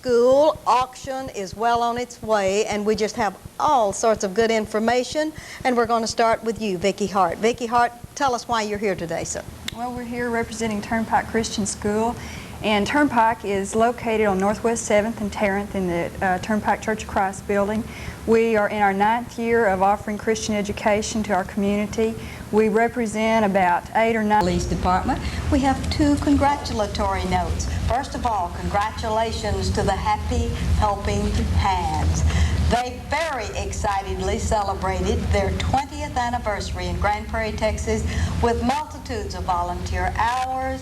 school auction is well on its way, and we just have all sorts of good information. And we're going to start with you, Vicki Hart. Vicki Hart, tell us why you're here today, sir. Well, we're here representing Turnpike Christian School, and Turnpike is located on Northwest 7th and Tarrant in the Turnpike Church of Christ building. We are in our 9th year of offering Christian education to our community. We represent about 8 or 9 Police Department. We have 2 congratulatory notes. First of all, congratulations to the Happy Helping Hands. They very excitedly celebrated their 20th anniversary in Grand Prairie, Texas, with multitudes of volunteer hours,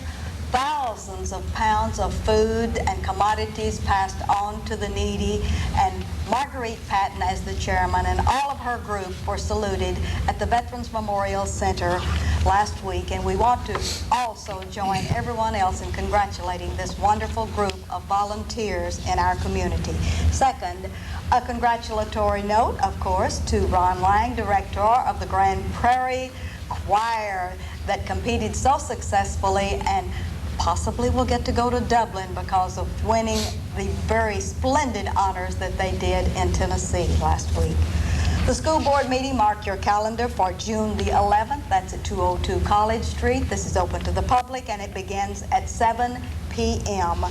thousands of pounds of food and commodities passed on to the needy, and Marguerite Patton as the chairman and all of her group were saluted at the Veterans Memorial Center last week, and we want to also join everyone else in congratulating this wonderful group of volunteers in our community. Second, a congratulatory note, of course, to Ron Lang, director of the Grand Prairie Choir, that competed so successfully and possibly will get to go to Dublin because of winning the very splendid honors that they did in Tennessee last week. The school board meeting, mark your calendar for June the 11th. That's at 202 College Street. This is open to the public, and it begins at 7 p.m.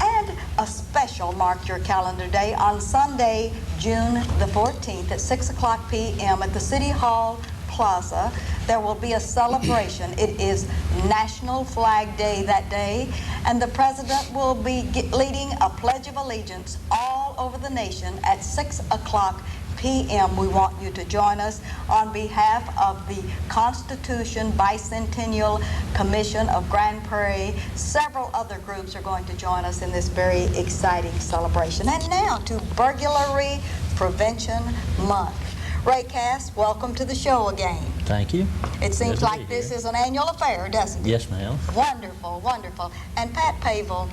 And a special mark your calendar day on Sunday, June the 14th at 6 o'clock p.m. at the City Hall Plaza. There will be a celebration. It is National Flag Day that day, and the president will be leading a Pledge of Allegiance all over the nation at 6 o'clock p.m. We want you to join us on behalf of the Constitution Bicentennial Commission of Grand Prairie. Several other groups are going to join us in this very exciting celebration. And now to Burglary Prevention Month. Ray Cass, welcome to the show again. Thank you. It seems like this is an annual affair, doesn't it? Yes, ma'am. Wonderful, wonderful. And Pat Pavel,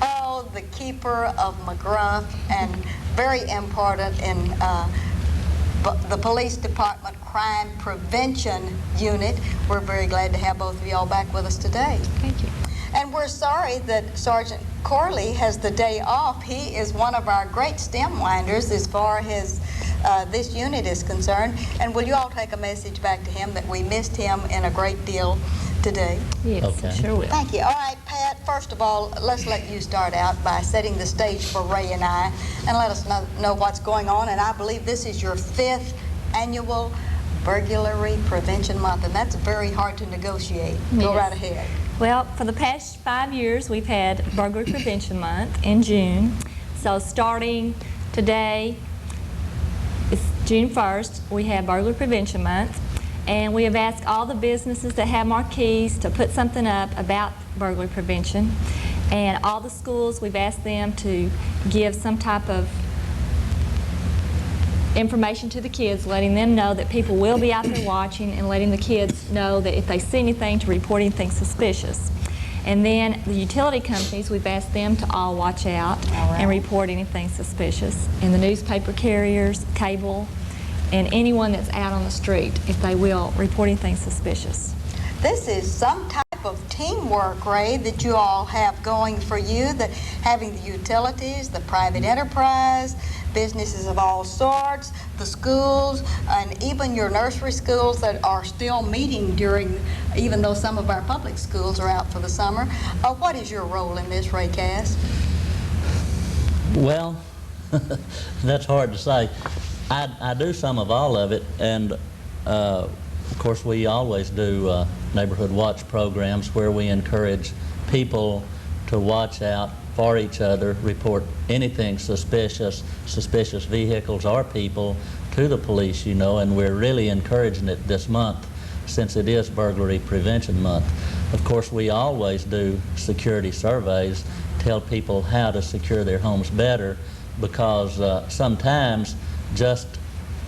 oh, the keeper of McGruff, and very important in the Police Department Crime Prevention Unit. We're very glad to have both of y'all back with us today. Thank you. And we're sorry that Sergeant Corley has the day off. He is one of our great stem winders as far as this unit is concerned. And will you all take a message back to him that we missed him in a great deal today? Yes, Okay. sure will. Thank you. All right, Pat, first of all, let's let you start out by setting the stage for Ray and I, and let us know what's going on. And I believe this is your 5th annual Burglary Prevention Month, and that's very hard to negotiate. Go Yes. right ahead. Well, for the past 5 years, we've had Burglary Prevention Month in June. So starting today, it's June 1st, we have Burglary Prevention Month. And we have asked all the businesses that have marquees to put something up about burglary prevention. And all the schools, we've asked them to give some type of information to the kids, letting them know that people will be out there watching, and letting the kids know that if they see anything, to report anything suspicious. And then the utility companies, we've asked them to all watch out and report anything suspicious. And the newspaper carriers, cable, and anyone that's out on the street, if they will, report anything suspicious. This is some type of teamwork, Ray, that you all have going for you, that having the utilities, the private enterprise, businesses of all sorts, the schools, and even your nursery schools that are still meeting during, even though some of our public schools are out for the summer. What is your role in this, Ray Cass? Well, that's hard to say. I do some of all of it, and of course we always do neighborhood watch programs where we encourage people to watch out for each other, report anything suspicious vehicles or people to the police, you know, and we're really encouraging it this month since it is Burglary Prevention Month. Of course, we always do security surveys, tell people how to secure their homes better, because sometimes just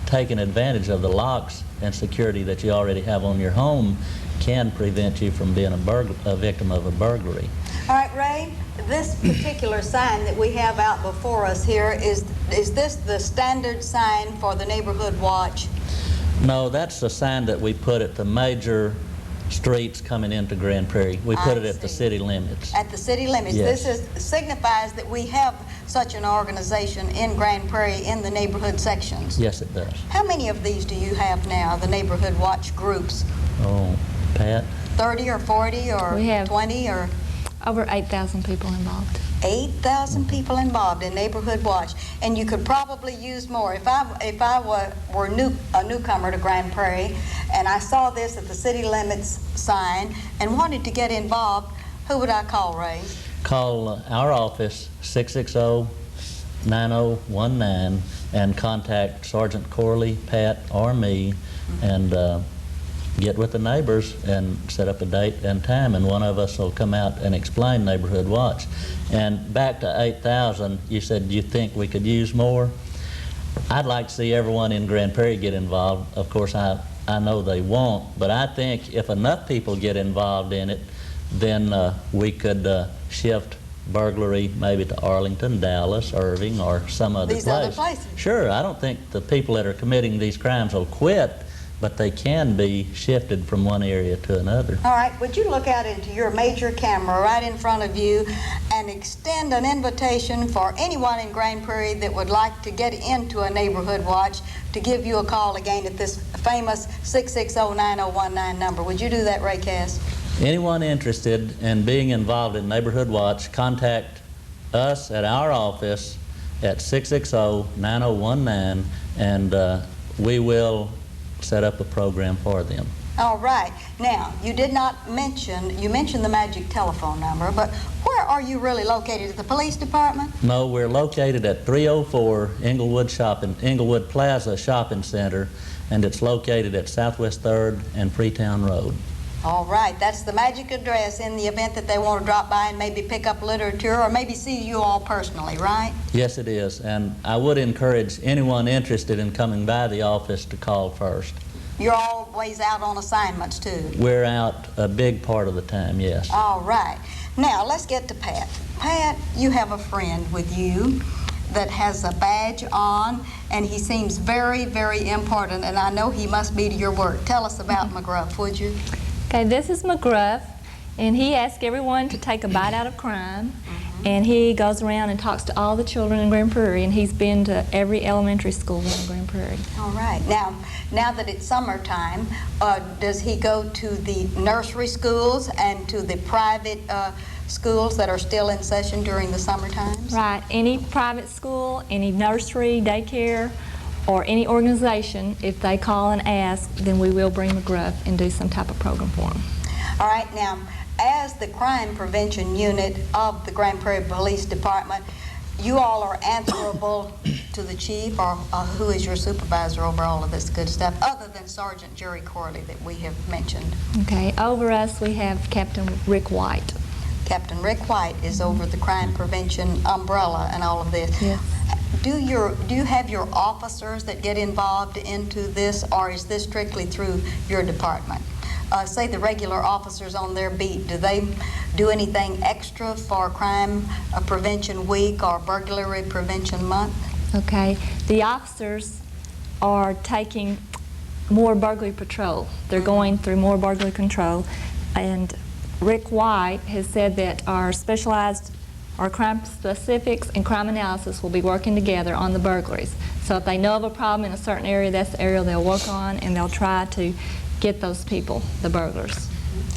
taking advantage of the locks and security that you already have on your home can prevent you from being a victim of a burglary. All right, Ray, this particular sign that we have out before us here, is this the standard sign for the neighborhood watch? No, that's the sign that we put at the major streets coming into Grand Prairie. We put it at the city limits. At the city limits. Yes. This signifies that we have such an organization in Grand Prairie in the neighborhood sections? Yes, it does. How many of these do you have now, the neighborhood watch groups? Oh, Pat? 30 or 40 or We have 20 or? over 8,000 people involved. 8,000 people involved in Neighborhood Watch, and you could probably use more. If I were a newcomer to Grand Prairie, and I saw this at the city limits sign and wanted to get involved, who would I call, Ray? Call our office, 660-9019, and contact Sergeant Corley, Pat, or me, and get with the neighbors and set up a date and time, and one of us will come out and explain Neighborhood Watch. And back to 8,000, you said you think we could use more. I'd like to see everyone in Grand Prairie get involved. Of course, I know they won't, but I think if enough people get involved in it, then we could shift burglary maybe to Arlington, Dallas, Irving, or some other place. These other places. Sure, I don't think the people that are committing these crimes will quit, but they can be shifted from one area to another. All right, would you look out into your major camera right in front of you and extend an invitation for anyone in Grand Prairie that would like to get into a Neighborhood Watch to give you a call again at this famous 660-9019 number. Would you do that, Ray Cass? Anyone interested in being involved in Neighborhood Watch, contact us at our office at 660-9019, and we will set up a program for them. All right. Now, you did not mention, you mentioned the magic telephone number, but where are you really located? At the police department? No, we're located at 304 Inglewood Plaza Shopping Center, and it's located at Southwest 3rd and Freetown Road. All right. That's the magic address in the event that they want to drop by and maybe pick up literature or maybe see you all personally, right? Yes, it is, and I would encourage anyone interested in coming by the office to call first. You're always out on assignments, too. We're out a big part of the time, yes. All right. Now, let's get to Pat. Pat, you have a friend with you that has a badge on, and he seems very, very important, and I know he must be to your work. Tell us about McGruff, would you? Okay, this is McGruff, and he asks everyone to take a bite out of crime, and he goes around and talks to all the children in Grand Prairie, and he's been to every elementary school in Grand Prairie. All right. Now that it's summertime, does he go to the nursery schools and to the private schools that are still in session during the summer times? Right. Any private school, any nursery, daycare, or any organization, if they call and ask, then we will bring McGruff and do some type of program for them. All right. Now, as the crime prevention unit of the Grand Prairie Police Department, you all are answerable to the chief, or who is your supervisor over all of this good stuff, other than Sergeant Jerry Corley that we have mentioned. Okay. Over us, we have Captain Rick White. Captain Rick White is over the crime prevention umbrella and all of this. Yes. Do you have your officers that get involved into this, or is this strictly through your department? Say the regular officers on their beat, do they do anything extra for crime prevention week or burglary prevention month? Okay. The officers are taking more burglary patrol. They're going through more burglary control, and Rick White has said that our crime specifics and crime analysis will be working together on the burglaries. So if they know of a problem in a certain area, that's the area they'll work on, and they'll try to get those people, the burglars,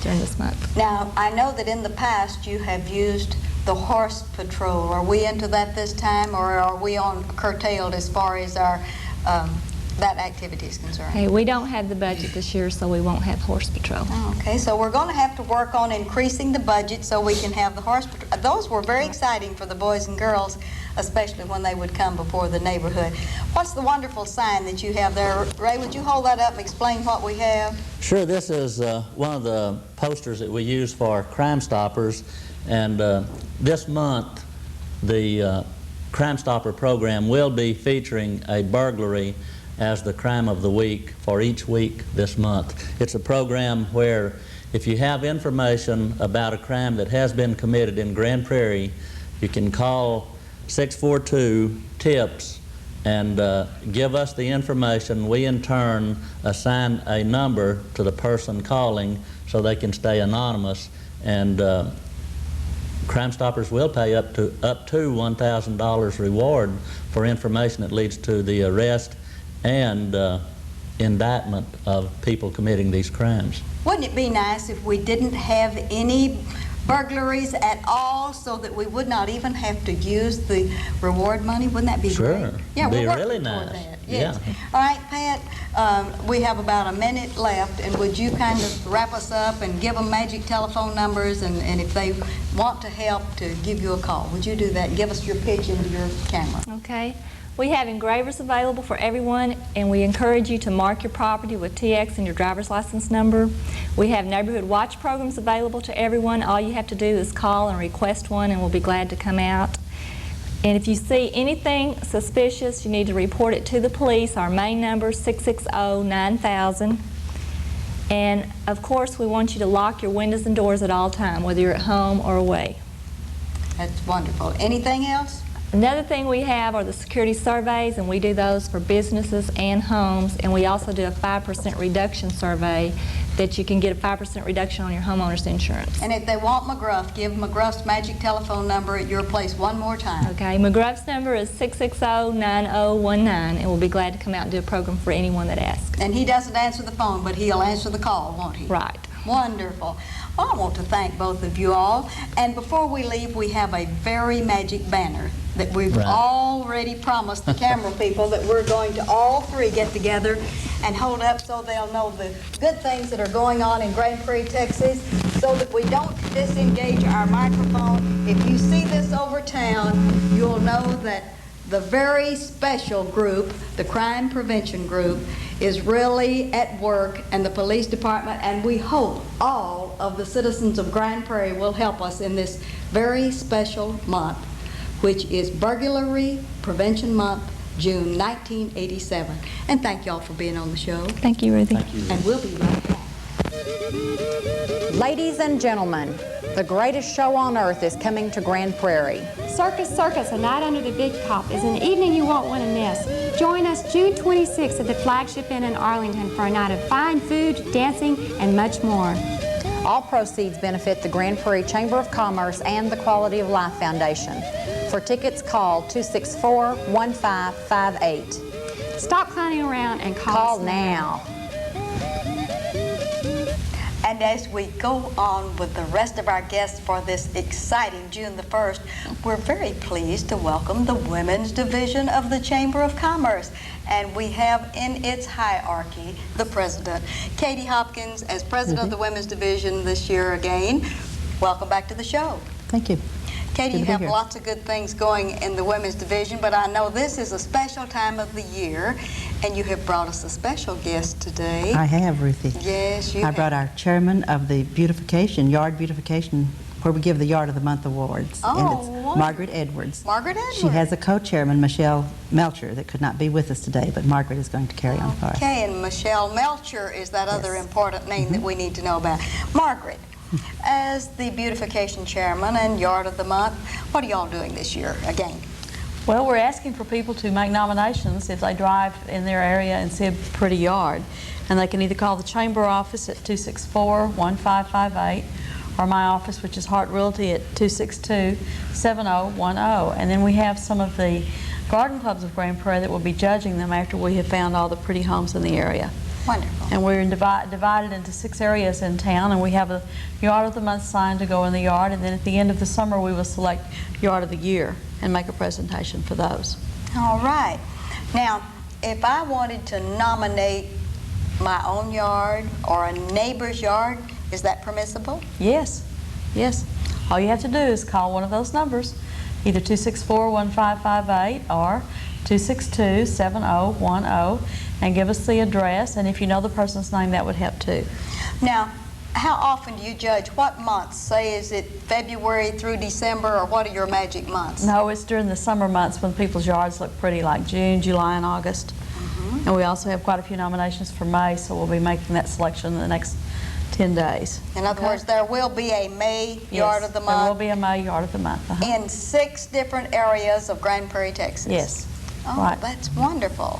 during this month. Now, I know that in the past you have used the horse patrol. Are we into that this time, or are we on curtailed as far as our that activity is concerned? Hey, we don't have the budget this year, so we won't have horse patrol. Okay, so we're going to have to work on increasing the budget so we can have the horse patrol. Those were very exciting for the boys and girls, especially when they would come before the neighborhood. What's the wonderful sign that you have there? Ray, would you hold that up and explain what we have? Sure, this is one of the posters that we use for Crime Stoppers, and this month the Crime Stopper program will be featuring a burglary as the crime of the week for each week this month. It's a program where if you have information about a crime that has been committed in Grand Prairie, you can call 642-TIPS and give us the information. We in turn assign a number to the person calling so they can stay anonymous, and Crime Stoppers will pay up to $1,000 reward for information that leads to the arrest and indictment of people committing these crimes. Wouldn't it be nice if we didn't have any burglaries at all, so that we would not even have to use the reward money? Wouldn't that be Sure. great? Yeah, Be we're working really toward nice. that. Yes. Yeah. All right, Pat, we have about a minute left, and would you kind of wrap us up and give them magic telephone numbers, and if they want to help, to give you a call? Would you do that? Give us your pitch into your camera. Okay. We have engravers available for everyone, and we encourage you to mark your property with TX and your driver's license number. We have neighborhood watch programs available to everyone. All you have to do is call and request one, and we'll be glad to come out. And if you see anything suspicious, you need to report it to the police. Our main number is 660-9000. And of course, we want you to lock your windows and doors at all times, whether you're at home or away. That's wonderful. Anything else? Another thing we have are the security surveys, and we do those for businesses and homes, and we also do a 5% reduction survey that you can get a 5% reduction on your homeowner's insurance. And if they want McGruff, give McGruff's magic telephone number at your place one more time. Okay, McGruff's number is 660-9019, and we'll be glad to come out and do a program for anyone that asks. And he doesn't answer the phone, but he'll answer the call, won't he? Right. Wonderful. Well, I want to thank both of you all. And before we leave, we have a very magic banner that we've Right. already promised the camera people that we're going to all three get together and hold up so they'll know the good things that are going on in Grand Prairie, Texas, so that we don't disengage our microphone. If you see this over town, you'll know that the very special group, the Crime Prevention Group, is really at work, and the police department, and we hope all of the citizens of Grand Prairie will help us in this very special month, which is Burglary Prevention Month, June 1987. And thank y'all for being on the show. Thank you, Ruthie. Thank you. And we'll be right back. Ladies and gentlemen, the greatest show on earth is coming to Grand Prairie. Circus Circus, A Night Under the Big Top is an evening you won't want to miss. Join us June 26th at the Flagship Inn in Arlington for a night of fine food, dancing, and much more. All proceeds benefit the Grand Prairie Chamber of Commerce and the Quality of Life Foundation. For tickets, call 264-1558. Stop clowning around and call us now. And as we go on with the rest of our guests for this exciting June the 1st, we're very pleased to welcome the Women's Division of the Chamber of Commerce. And we have in its hierarchy the president, Katie Hopkins, as president of the Women's Division this year again. Welcome back to the show. Thank you. Katie, Good you to be have here. lots of good things going in the Women's Division, but I know this is a special time of the year, and you have brought us a special guest today. I have, Ruthie. Yes, you I have. brought our chairman of the yard beautification, where we give the Yard of the Month awards. Oh, and it's wonderful. Margaret Edwards. Margaret Edwards. She has a co-chairman, Michelle Melcher, that could not be with us today, but Margaret is going to carry on for us. Okay, and Michelle Melcher is that other Yes. important name that we need to know about. Margaret, as the beautification chairman and Yard of the Month, what are y'all doing this year again? Well, we're asking for people to make nominations if they drive in their area and see a pretty yard. And they can either call the chamber office at 264-1558 or my office, which is Hart Realty, at 262-7010. And then we have some of the garden clubs of Grand Prairie that will be judging them after we have found all the pretty homes in the area. Wonderful. And we're divided into 6 areas in town, and we have a Yard of the Month sign to go in the yard, and then at the end of the summer we will select Yard of the Year and make a presentation for those. All right. Now, if I wanted to nominate my own yard or a neighbor's yard, is that permissible? Yes, yes. All you have to do is call one of those numbers, either 264-1558 or 262-7010, and give us the address, and if you know the person's name, that would help too. Now, how often do you judge? What months? Say, is it February through December, or what are your magic months? No, it's during the summer months when people's yards look pretty, like June, July, and August. And we also have quite a few nominations for May, so we'll be making that selection in the next 10 days. In other words, there will be a May Yard of the There will Month be a May Yard of the Month. in 6 different areas of Grand Prairie, Texas. Yes. Oh, Right. that's wonderful.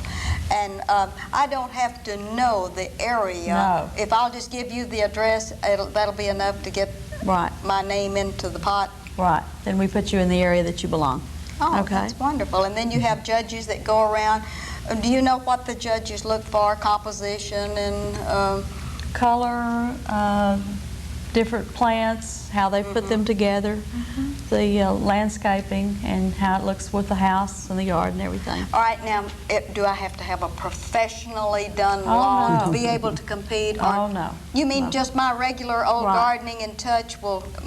And I don't have to know the area. No. If I'll just give you the address, that'll be enough to get Right. my name into the pot. Right. Then we put you in the area that you belong. Oh, Okay. that's wonderful. And then you have judges that go around. Do you know what the judges look for? Composition and Color, different plants, how they put them together, the landscaping, and how it looks with the house and the yard and everything. all right, now, do I have to have a professionally done lawn no. to be able to compete? Oh, no. You mean just my regular old Right. gardening and touch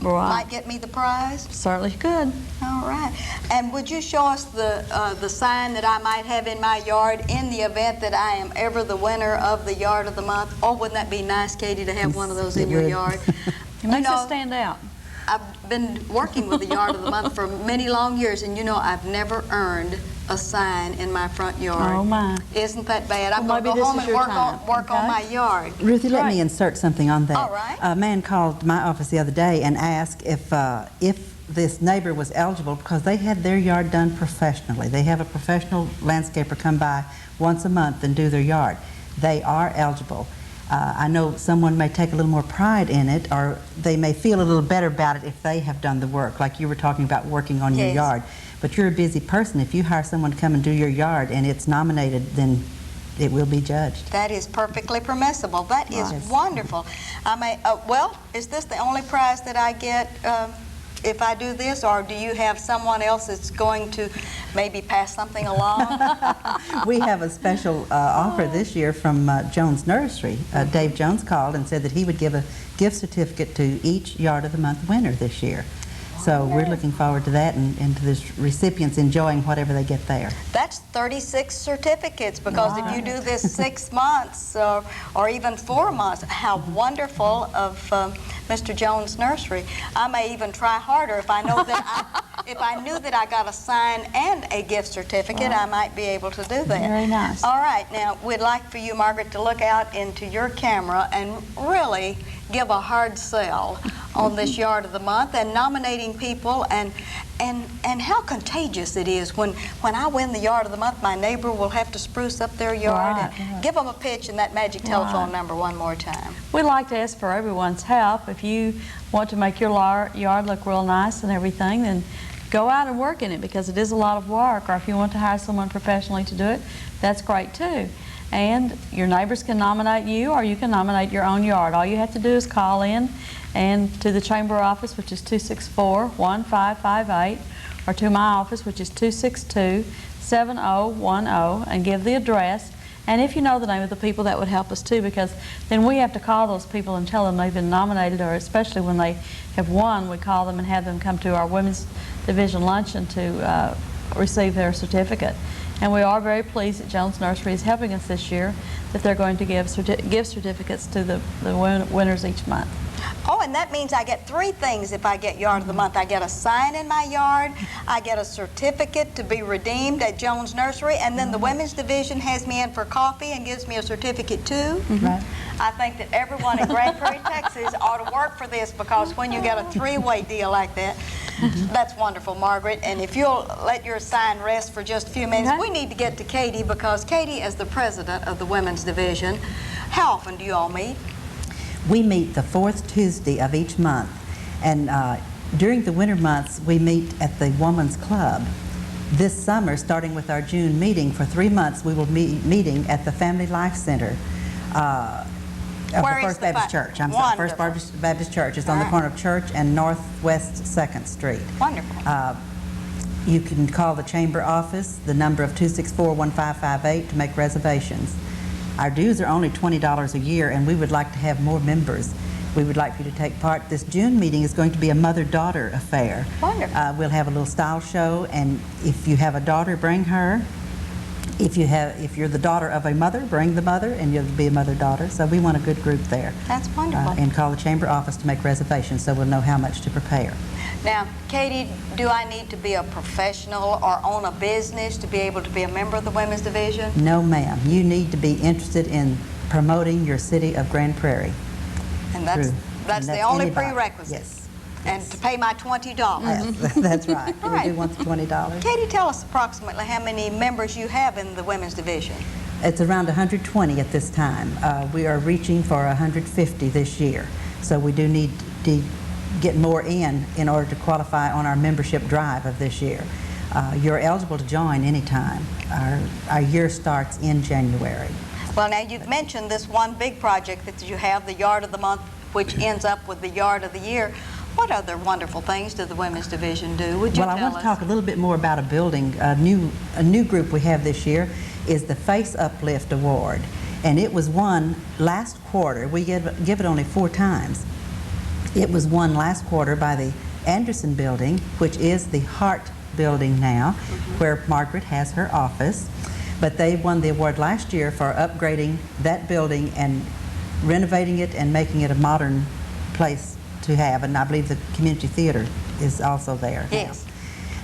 might get me the prize? Certainly good. All right. And would you show us the sign that I might have in my yard in the event that I am ever the winner of the Yard of the Month? Oh, wouldn't that be nice, Katie, to have one of those in your would. yard? It makes us stand out. I've been working with the Yard of the Month for many long years, and you know I've never earned a sign in my front yard. Oh, my. Isn't that bad? I'm Well, going maybe to go this home is and your work time, on okay? my yard. Ruthie, let Right. me insert something on that. All right. A man called my office the other day and asked if this neighbor was eligible because they had their yard done professionally. They have a professional landscaper come by once a month and do their yard. They are eligible. I know someone may take a little more pride in it, or they may feel a little better about it if they have done the work, like you were talking about working on your Yes. yard. But you're a busy person. If you hire someone to come and do your yard and it's nominated, then it will be judged. That is perfectly permissible. That is Right. wonderful. I may, well, is this the only prize that I get if I do this, or do you have someone else that's going to maybe pass something along? We have a special offer this year from Jones Nursery. Dave Jones called and said that he would give a gift certificate to each Yard of the Month winner this year. So we're looking forward to that and to the recipients enjoying whatever they get there. That's 36 certificates, because if you do this 6 months or even 4 months, how wonderful of Mr. Jones Nursery. I may even try harder if I know that if I knew that I got a sign and a gift certificate, I might be able to do that. Very nice. All right, now we'd like for you, Margaret, to look out into your camera and really give a hard sell on this Yard of the Month and nominating people, and how contagious it is when I win the Yard of the Month. My neighbor will have to spruce up their yard. Right, And right. give them a pitch and that magic telephone Right. number one more time. We'd like to ask for everyone's help. If you want to make your yard look real nice and everything, then go out and work in it, because it is a lot of work. Or if you want to hire someone professionally to do it, that's great too. And your neighbors can nominate you, or you can nominate your own yard. All you have to do is call in and to the chamber office, which is 264-1558, or to my office, which is 262-7010, and give the address. And if you know the name of the people, that would help us too, because then we have to call those people and tell them they've been nominated, or especially when they have won, we call them and have them come to our Women's Division luncheon to receive their certificate. And we are very pleased that Jones Nursery is helping us this year, that they're going to give gift certificates to the winners each month. Oh, and that means I get 3 things if I get Yard of the Month. I get a sign in my yard, I get a certificate to be redeemed at Jones Nursery, and then the Women's Division has me in for coffee and gives me a certificate too. Right. I think that everyone in Grand Prairie, Texas ought to work for this, because when you get a 3-way deal like that, that's wonderful, Margaret. And if you'll let your sign rest for just a few minutes, Okay. we need to get to Katie, because Katie is the president of the Women's Division. How often do you all meet? We meet the 4th Tuesday of each month, and during the winter months we meet at the Woman's Club. This summer, starting with our June meeting, for 3 months we will be meeting at the Family Life Center of Where the is First the Baptist Church. I'm sorry, First Baptist Church. It's on the All right. corner of Church and Northwest 2nd Street. Wonderful. You can call the chamber office, the number of 264-1558, to make reservations. Our dues are only $20 a year, and we would like to have more members. We would like for you to take part. This June meeting is going to be a mother-daughter affair. Wonderful. We'll have a little style show, and if you have a daughter, bring her. If you're the daughter of a mother, bring the mother, and you'll be a mother-daughter. So we want a good group there. That's wonderful. And call the chamber office to make reservations, so we'll know how much to prepare. Now, Katie, do I need to be a professional or own a business to be able to be a member of the Women's Division? No, ma'am. You need to be interested in promoting your city of Grand Prairie. And that's True. that's And the only anybody. prerequisite. Yes. And to pay my $20. Yes, that's right. All We right. do want the $20. Katie, tell us approximately how many members you have in the Women's Division. It's around 120 at this time. We are reaching for 150 this year. So we do need get more in order to qualify on our membership drive of this year. You're eligible to join anytime. Our year starts in January. Well, now you've mentioned this one big project that you have, the Yard of the Month, which ends up with the Yard of the Year. What other wonderful things does the Women's Division do? Would you Well, I tell want to us? talk a little bit more about a building. A new group we have this year is the Face Uplift Award, and it was won last quarter. We give it only 4 times. It was won last quarter by the Anderson Building, which is the Hart Building now, where Margaret has her office. But they won the award last year for upgrading that building and renovating it and making it a modern place to have. And I believe the community theater is also there. Yes. Now.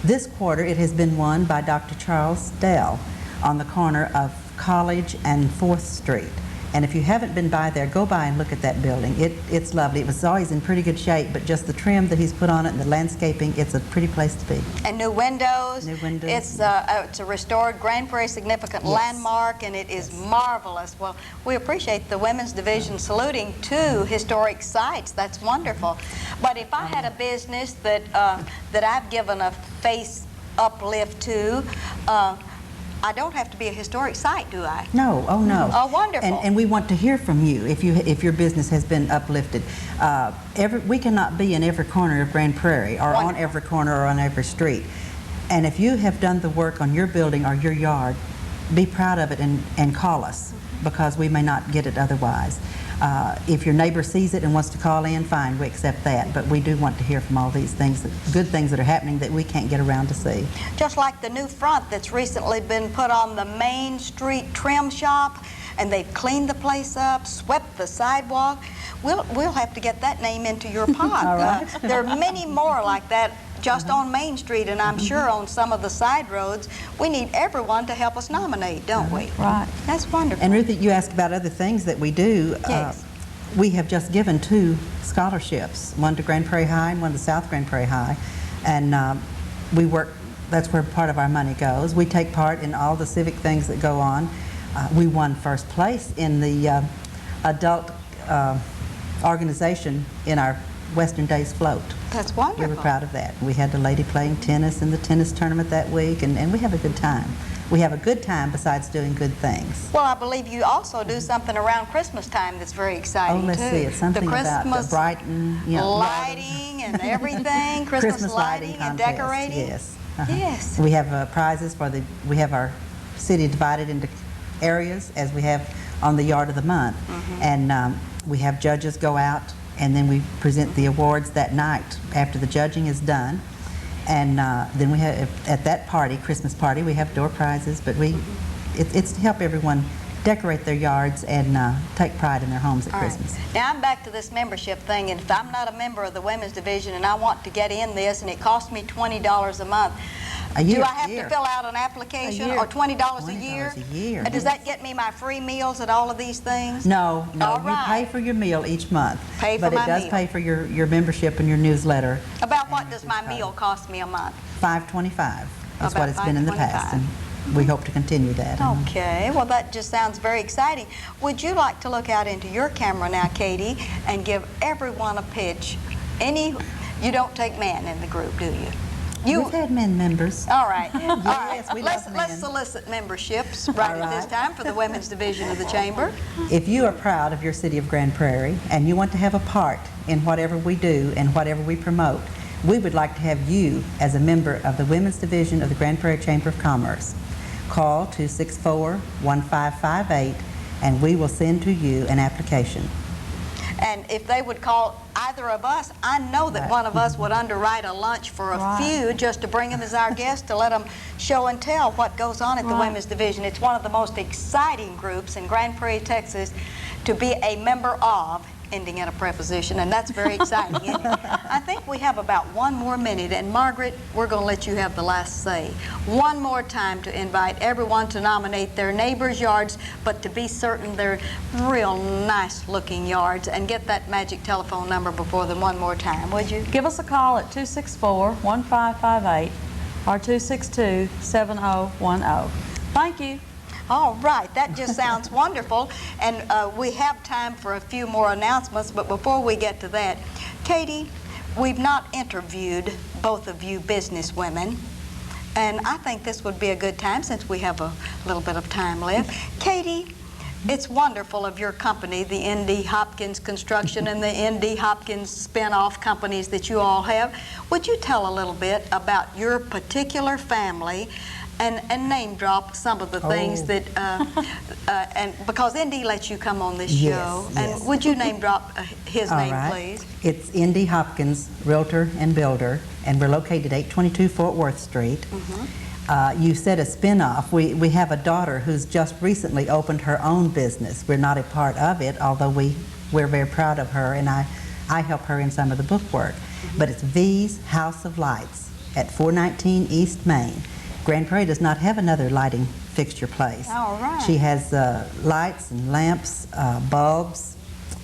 This quarter it has been won by Dr. Charles Dell on the corner of College and 4th Street. And if you haven't been by there, go by and look at that building. It's lovely. It was always in pretty good shape, but just the trim that he's put on it and the landscaping, it's a pretty place to be. And new windows. New windows. It's a restored Grand Prairie significant landmark, and it is marvelous. Well, we appreciate the Women's Division saluting 2 historic sites. That's wonderful. But if I had a business that I've given a face uplift to, I don't have to be a historic site, do I? No, oh no. Oh, wonderful. And we want to hear from you if your business has been uplifted. We cannot be in every corner of Grand Prairie or on every corner or on every street. And if you have done the work on your building or your yard, be proud of it and call us, because we may not get it otherwise. If your neighbor sees it and wants to call in, fine, we accept that. But we do want to hear from all these things, good things that are happening that we can't get around to see. Just like the new front that's recently been put on the Main Street Trim Shop, and they've cleaned the place up, swept the sidewalk. We'll have to get that name into your pot. All right. There are many more like that just on Main Street, and I'm sure on some of the side roads. We need everyone to help us nominate, don't we? Right. That's wonderful. And Ruthie, you asked about other things that we do. Yes. We have just given 2 scholarships, one to Grand Prairie High and one to South Grand Prairie High. And we work, that's where part of our money goes. We take part in all the civic things that go on. We won first place in the adult organization in our Western Days float. That's wonderful. We were proud of that. We had a lady playing tennis in the tennis tournament that week, and we have a good time. We have a good time besides doing good things. Well, I believe you also do something around Christmas time that's very exciting, Oh, let's too. see, it's something the about Christmas Brighton, you know, lighting and everything, Christmas lighting and contest, decorating. Yes. Yes. We have prizes for we have our city divided into areas as we have on the Yard of the Month. And we have judges go out, and then we present the awards that night after the judging is done. And then we have, at that party, Christmas party, we have door prizes, but it's to help everyone decorate their yards and take pride in their homes at Christmas. Right. Now I'm back to this membership thing, and if I'm not a member of the Women's Division and I want to get in this, and it costs me $20 a month, do I have to fill out an application, or $20 a year? $20 a year. And does that get me my free meals at all of these things? No, All you right. pay for your meal each month. Pay for but my it does meal. pay for your membership and your newsletter. About what does my meal cost me a month? $5.25 is About what it's been in the past, and we hope to continue that. Okay, well that just sounds very exciting. Would you like to look out into your camera now, Katie, and give everyone a pitch? You don't take men in the group, do you? We've had men members. All right. Yes, we love men. Let's solicit memberships right at this time for the Women's Division of the Chamber. If you are proud of your city of Grand Prairie and you want to have a part in whatever we do and whatever we promote, we would like to have you as a member of the Women's Division of the Grand Prairie Chamber of Commerce. Call 264-1558 and we will send to you an application. And if they would call either of us, I know that one of us would underwrite a lunch for a few just to bring them as our guests to let them show and tell what goes on at the Women's Division. It's one of the most exciting groups in Grand Prairie, Texas to be a member of, ending in a preposition, and that's very exciting, isn't it? I think we have about 1 more minute, and Margaret, we're going to let you have the last say. One more time to invite everyone to nominate their neighbors' yards, but to be certain they're real nice looking yards, and get that magic telephone number before them one more time, would you? Give us a call at 264-1558 or 262-7010. Thank you. All right, that just sounds wonderful, and we have time for a few more announcements, but before we get to that, Katie, we've not interviewed both of you business women, and I think this would be a good time since we have a little bit of time left. Katie, it's wonderful of your company, the N.D. Hopkins Construction and the N.D. Hopkins spin-off companies that you all have. Would you tell a little bit about your particular family and name drop some of the things that, and because N.D. lets you come on this show, and would you name drop his name, please? It's N.D. Hopkins, Realtor and Builder, and we're located at 822 Fort Worth Street. You said a spin-off. We have a daughter who's just recently opened her own business. We're not a part of it, although we're very proud of her, and I help her in some of the book work. But it's V's House of Lights at 419 East Main. Grand Prairie does not have another lighting fixture place. All right. She has lights and lamps, bulbs.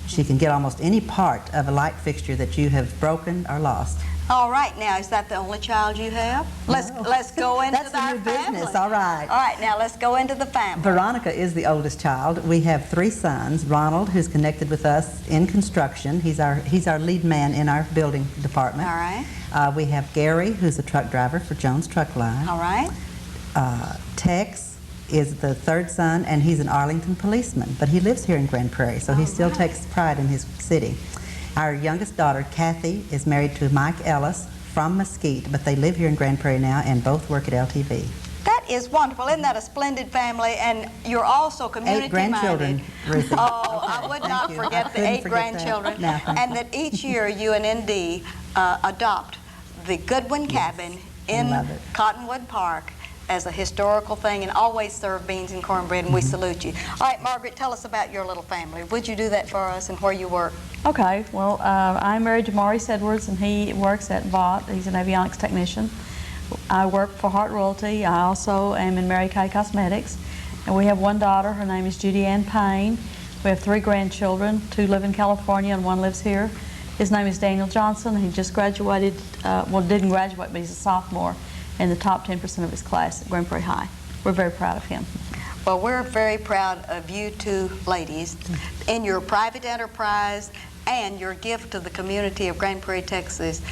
She can get almost any part of a light fixture that you have broken or lost. All right, now is that the only child you have? Let's go into That's the new business. All right. All right, now let's go into the family. Veronica is the oldest child. We have 3 sons. Ronald, who's connected with us in construction. He's our lead man in our building department. All right. We have Gary, who's a truck driver for Jones Truck Line. All right. Tex is the 3rd son, and he's an Arlington policeman, but he lives here in Grand Prairie, so he still takes pride in his city. Our youngest daughter, Kathy, is married to Mike Ellis from Mesquite, but they live here in Grand Prairie now and both work at LTV. That is wonderful. Isn't that a splendid family? And you're also community-minded. 8 grandchildren, Ruthie. Oh, I would not forget the 8 grandchildren. And that each year you and ND adopt the Goodwin Cabin in Cottonwood Park as a historical thing and always serve beans and cornbread, and we salute you. All right, Margaret, tell us about your little family. Would you do that for us and where you work? Okay, well, I'm married to Maurice Edwards, and he works at Vought. He's an avionics technician. I work for Hart Royalty. I also am in Mary Kay Cosmetics, and we have 1 daughter. Her name is Judy Ann Payne. We have 3 grandchildren. 2 live in California, and 1 lives here. His name is Daniel Johnson. He just graduated, well, didn't graduate, but he's a sophomore in the top 10% of his class at Grand Prairie High. We're very proud of him. Well, we're very proud of you 2 ladies in your private enterprise and your gift to the community of Grand Prairie, Texas.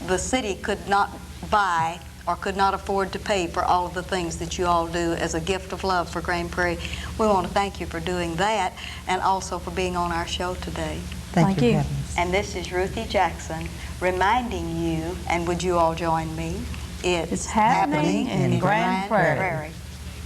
The city could not buy or could not afford to pay for all of the things that you all do as a gift of love for Grand Prairie. We want to thank you for doing that and also for being on our show today. Thank you. And this is Ruthie Jackson reminding you, and would you all join me? It's happening in Grand Prairie.